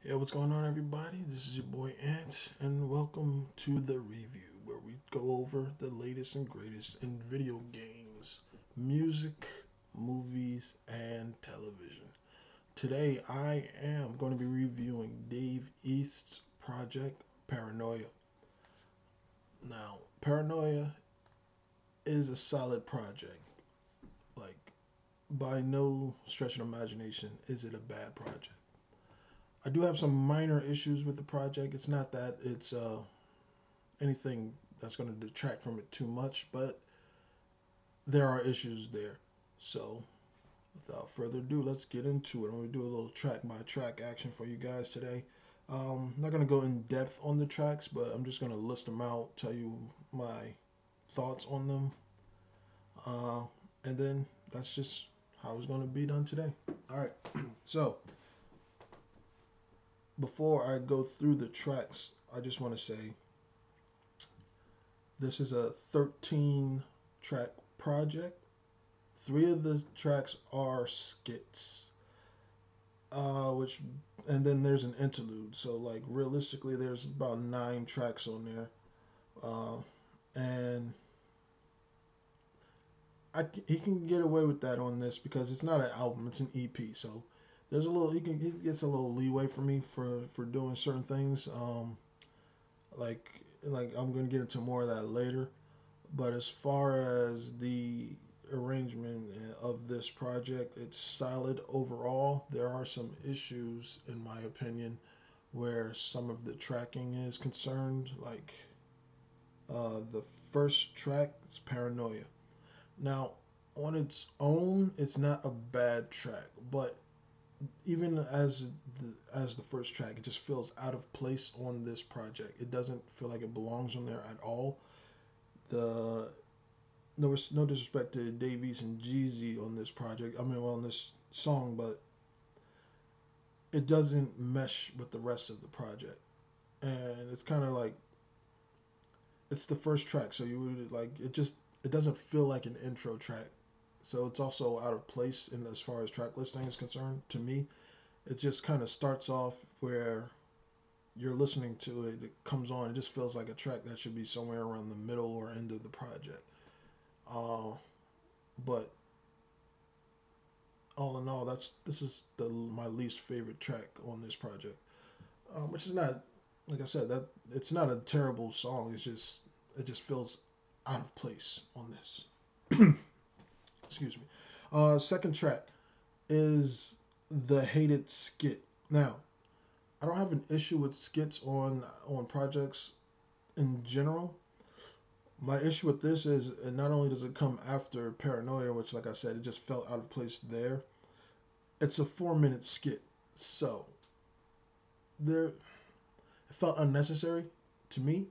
Hey, what's going on, everybody? This is your boy Ant, and welcome to the review where we go over the latest and greatest in video games, music, movies, and television. Today, I am going to be reviewing Dave East's project Paranoia. Now, Paranoia is a solid project. Like, by no stretch of imagination is it a bad project. I do have some minor issues with the project. It's not that it's anything that's going to detract from it too much, but there are issues there. So, without further ado, let's get into it. I'm going to do a little track by track action for you guys today. I'm not going to go in depth on the tracks, but I'm just going to list them out, tell you my thoughts on them, uh, and then that's just how it's going to be done today. All right. So, before I go through the tracks, I just want to say this is a 13 track project. Three of the tracks are skits, which and then there's an interlude. So like realistically, there's about 9 tracks on there, uh, and he can get away with that on this because it's not an album; it's an EP. So there's a little he gets a little leeway for me for doing certain things. Like I'm gonna get into more of that later. But as far as the arrangement of this project, it's solid overall. There are some issues, in my opinion, where some of the tracking is concerned. Like the first track is Paranoia. Now, on its own, it's not a bad track, but even as the first track, it just feels out of place on this project. It doesn't feel like it belongs on there at all. The no disrespect to Dave Easts and Jeezy on this project. I mean, well, on this song, but it doesn't mesh with the rest of the project, and it's kind of like it's the first track, so you would like it doesn't feel like an intro track, so it's also out of place in as far as track listing is concerned. To me, it just kind of starts off where you're listening to it, it comes on, it just feels like a track that should be somewhere around the middle or end of the project. Uh, but all in all, this is the my least favorite track on this project, which is not like I said that it's not a terrible song. It just feels out of place on this. Excuse me. Second track is the hated skit. Now, I don't have an issue with skits on projects in general. My issue with this is not only does it come after Paranoia, which, like I said, it just felt out of place there. It's a 4 minute skit, so there it felt unnecessary to me.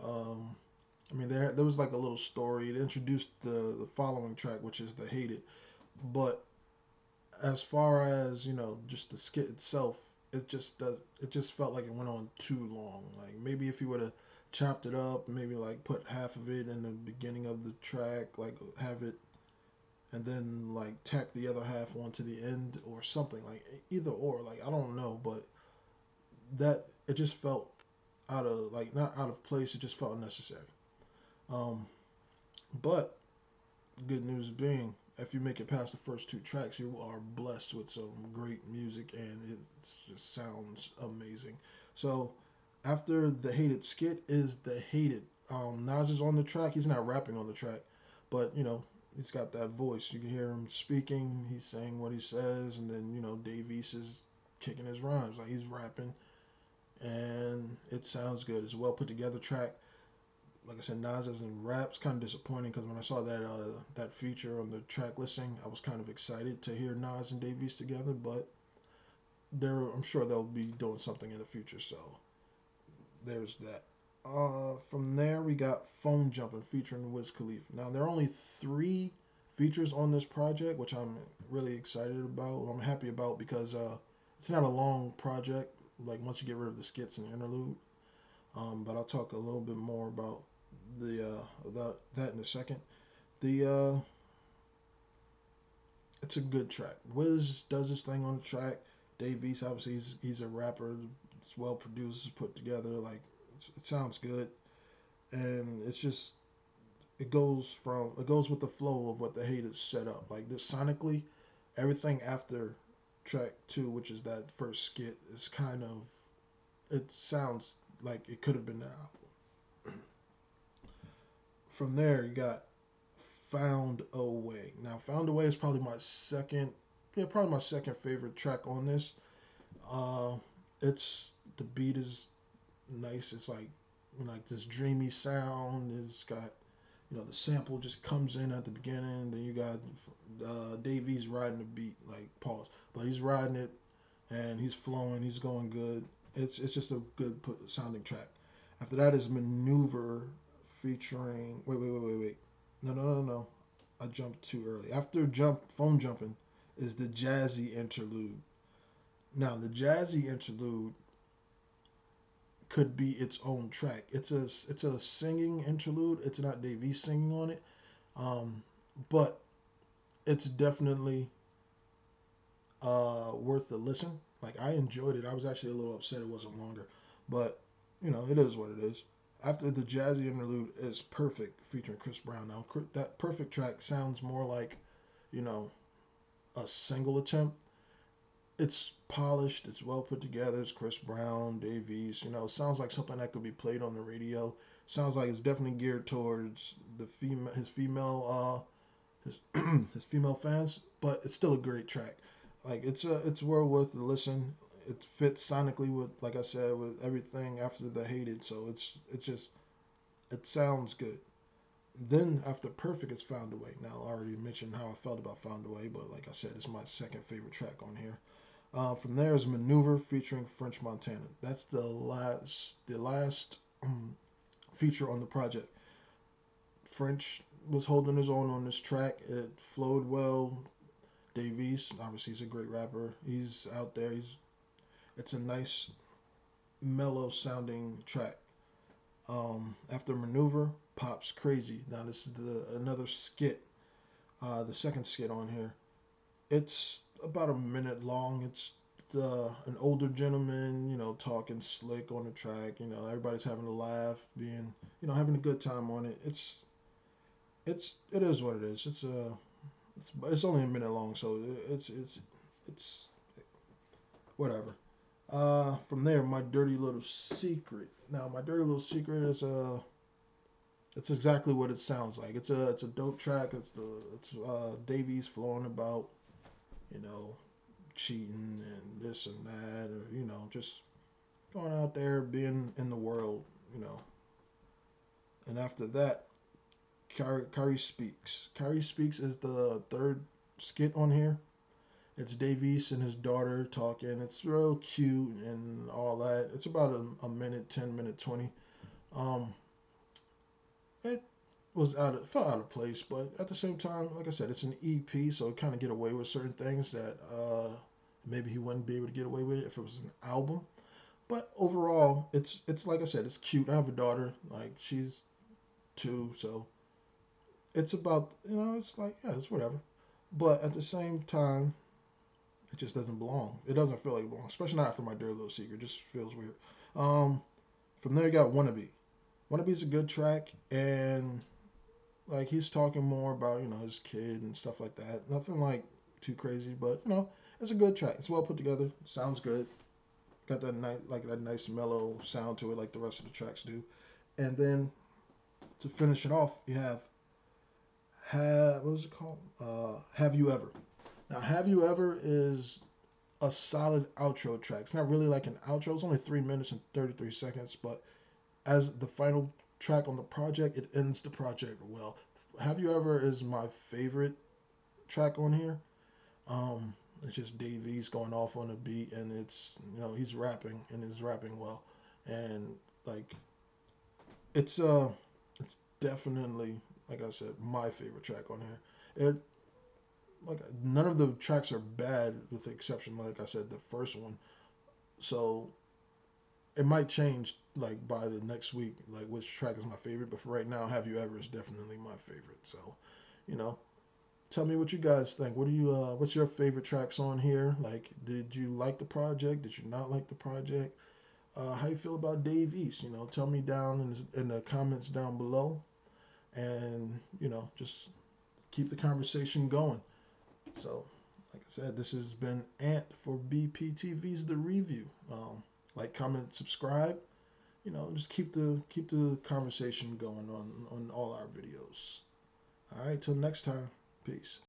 Um, I mean, there was like a little story. It introduced the following track, which is the hated. But as far as just the skit itself, it just felt like it went on too long. Like maybe if you would have chopped it up, maybe like put half of it in the beginning of the track, like have it, and then like tack the other half onto the end or something. Like either or. Like I don't know, but that it just felt out of like not out of place. It just felt unnecessary. Um, but good news being, if you make it past the first 2 tracks, you are blessed with some great music, and it just sounds amazing. So after the hated skit is the hated. Nas is on the track. He's not rapping on the track, but he's got that voice. You can hear him speaking. He's saying what he says, and then Dave East is kicking his rhymes like he's rapping, and it sounds good. It's a well put together track. Like I said, Nas as in rap's kind of disappointing because when I saw that feature on the track listing, I was kind of excited to hear Nas and Dave East together. But I'm sure they'll be doing something in the future. So there's that. From there we got Phone Jumping featuring Wiz Khalifa. Now there are only 3 features on this project, which I'm really excited about. I'm happy about because it's not a long project. Like once you get rid of the skits and the interlude, but I'll talk a little bit more about that in a second. The It's a good track. Wiz does his thing on the track. Dave Easts, obviously, he's a rapper. It's well produced, put together. Like it sounds good, and it's just it goes with the flow of what the haters set up. Like this sonically, everything after track two, which is that first skit, is kind of it sounds like it could have been the album. From there, you got Found a Way. Now, Found a Way is probably my second, yeah, probably my second favorite track on this. Uh, it's the beat is nice. It's like this dreamy sound. It's got the sample just comes in at the beginning. Then you got Dave Easts riding the beat, like pause, but he's riding it and he's flowing. He's going good. It's just a good sounding track. After that is Maneuver featuring wait. No. I jumped too early. After phone jumping is the jazzy interlude. Now the jazzy interlude could be its own track. It's a singing interlude. It's not Dave Easts singing on it, but it's definitely worth the listen. Like I enjoyed it. I was actually a little upset it wasn't longer, but it is what it is. After the jazzy interlude is Perfect featuring Chris Brown. Now that Perfect track sounds more like you know a single attempt. It's polished. It's well put together. It's Chris Brown, Dave Easts. Sounds like something that could be played on the radio. Sounds like it's definitely geared towards his his female fans, but it's still a great track. Like it's well worth the listen. It fits sonically with, like I said, with everything after the hated. So it's just it sounds good. Then after Perfect is Found a Way. Now I already mentioned how I felt about Found a Way, but like I said, it's my second favorite track on here. From there is Maneuver featuring French Montana. That's the last feature on the project. French was holding his own on this track. It flowed well. Dave Easts, obviously, he's a great rapper. He's out there. It's a nice, mellow sounding track. After Maneuver, Pops Crazy. Now this is another skit, the second skit on here. It's about a minute long. It's an older gentleman, talking slick on the track. Everybody's having a laugh, being, having a good time on it. It is what it is. It's only a minute long, so it's whatever. From there, My Dirty Little Secret. Now, My Dirty Little Secret is it's exactly what it sounds like. It's a dope track. It's Dave Easts flowing about you know cheating and this and that, or just going out there being in the world, you know. And after that, Kyrie Speaks. Kyrie Speaks is the third skit on here. It's Dave Easts and his daughter talking. It's real cute and all that. It's about a minute, 10 minute, 20. Um, it felt out of place, but at the same time, like I said, it's an EP, so it kind of get away with certain things that maybe he wouldn't be able to get away with if it was an album. But overall, it's like I said, it's cute. I have a daughter, like she's 2, so it's about it's like yeah, it's whatever. But at the same time, it just doesn't belong. It doesn't feel like it belongs, especially not after My Dear Little Secret. It just feels weird. Um, from there, you got Wannabe. Wannabe's a good track, and like he's talking more about his kid and stuff like that. Nothing like too crazy, but it's a good track. It's well put together. Sounds good. Got that nice mellow sound to it, like the rest of the tracks do. And then to finish it off, you have what was it called? Have You Ever? Now, Have You Ever is a solid outro track. It's not really like an outro. It's only 3 minutes and 33 seconds, but as the final track on the project, it ends the project well. Have You Ever is my favorite track on here. It's just Dave Easts going off on the beat, and it's he's rapping and he's rapping well, and like it's definitely, like I said, my favorite track on here. It like none of the tracks are bad with the exception, like I said, the first one. So it might change like by the next week, like which track is my favorite. But for right now, Have You Ever is definitely my favorite. So, you know, tell me what you guys think. What do you what's your favorite tracks on here? Like, did you like the project? Did you not like the project? How you feel about Dave East? You know, tell me down in the comments down below, and you know, just keep the conversation going. So, like I said, this has been Ant for BPTV's The Review. Like, comment, subscribe. You know, just keep the conversation going on all our videos. All right, till next time. Peace.